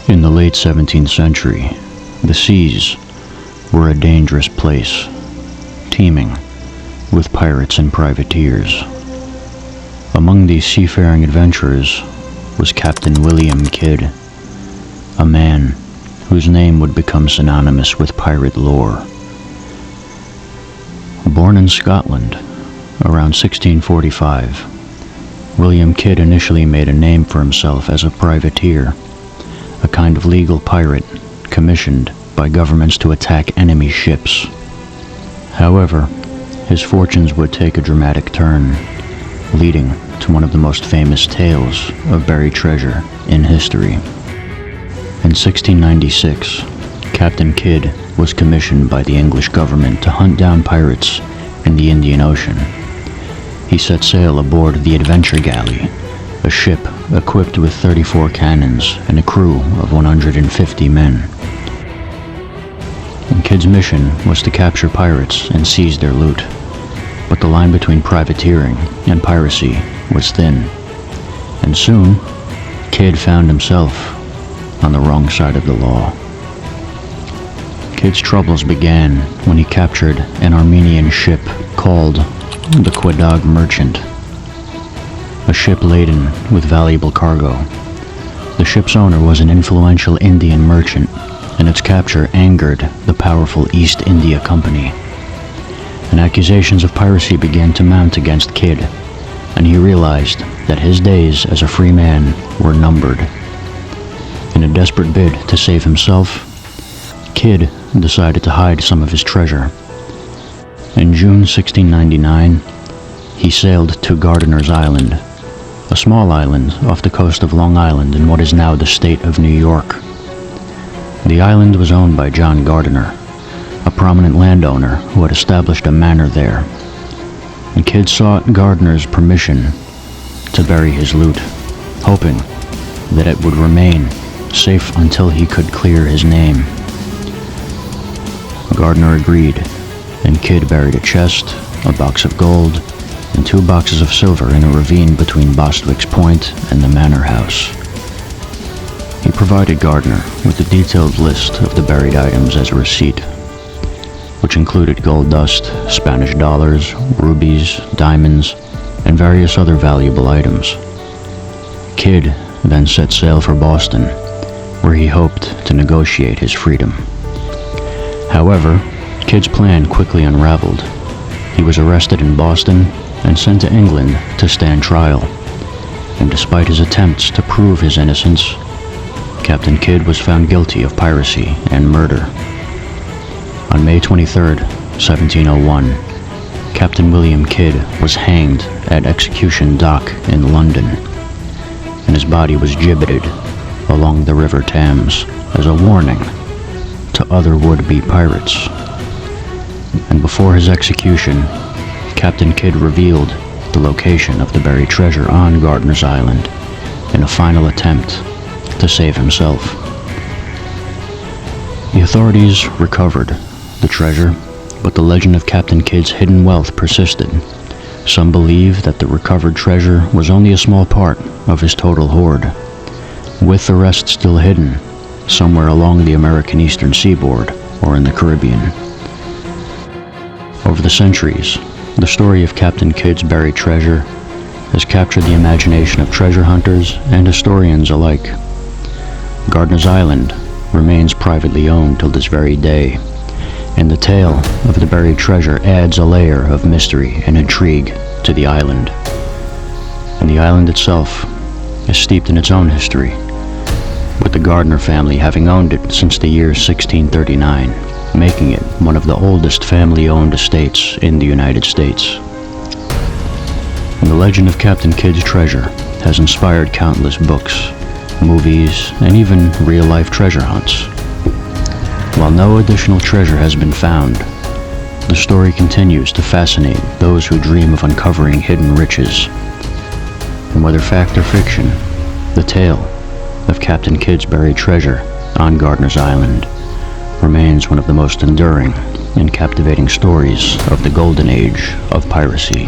In the late 17th century, the seas were a dangerous place, teeming with pirates and privateers. Among these seafaring adventurers was Captain William Kidd, a man whose name would become synonymous with pirate lore. Born in Scotland around 1645, William Kidd initially made a name for himself as a privateer, a kind of legal pirate commissioned by governments to attack enemy ships. However, his fortunes would take a dramatic turn, leading to one of the most famous tales of buried treasure in history. In 1696, Captain Kidd was commissioned by the English government to hunt down pirates in the Indian Ocean. He set sail aboard the Adventure Galley, a ship equipped with 34 cannons and a crew of 150 men. And Kidd's mission was to capture pirates and seize their loot, but the line between privateering and piracy was thin, and soon Kidd found himself on the wrong side of the law. Kidd's troubles began when he captured an Armenian ship called the Quedagh Merchant, a ship laden with valuable cargo. The ship's owner was an influential Indian merchant, and its capture angered the powerful East India Company. And accusations of piracy began to mount against Kidd, and he realized that his days as a free man were numbered. In a desperate bid to save himself, Kidd decided to hide some of his treasure. In June 1699, he sailed to Gardiner's Island, a small island off the coast of Long Island in what is now the state of New York. The island was owned by John Gardiner, a prominent landowner who had established a manor there. And Kidd sought Gardiner's permission to bury his loot, hoping that it would remain safe until he could clear his name. Gardiner agreed, and Kidd buried a chest, a box of gold, and 2 boxes of silver in a ravine between Bostwick's Point and the manor house. He provided Gardiner with a detailed list of the buried items as a receipt, which included gold dust, Spanish dollars, rubies, diamonds, and various other valuable items. Kidd then set sail for Boston, where he hoped to negotiate his freedom. However, Kidd's plan quickly unraveled. He was arrested in Boston and sent to England to stand trial. And despite his attempts to prove his innocence, Captain Kidd was found guilty of piracy and murder. On May 23, 1701, Captain William Kidd was hanged at Execution Dock in London, and his body was gibbeted along the River Thames as a warning to other would-be pirates. And before his execution, Captain Kidd revealed the location of the buried treasure on Gardiner's Island in a final attempt to save himself. The authorities recovered the treasure, but the legend of Captain Kidd's hidden wealth persisted. Some believe that the recovered treasure was only a small part of his total hoard, with the rest still hidden somewhere along the American eastern seaboard or in the Caribbean. Over the centuries, the story of Captain Kidd's buried treasure has captured the imagination of treasure hunters and historians alike. Gardiner's Island remains privately owned till this very day, and the tale of the buried treasure adds a layer of mystery and intrigue to the island. And the island itself is steeped in its own history, with the Gardiner family having owned it since the year 1639, making it one of the oldest family-owned estates in the United States. And the legend of Captain Kidd's treasure has inspired countless books, movies, and even real-life treasure hunts. While no additional treasure has been found, the story continues to fascinate those who dream of uncovering hidden riches. And whether fact or fiction, the tale of Captain Kidd's buried treasure on Gardiner's Island remains one of the most enduring and captivating stories of the golden age of piracy.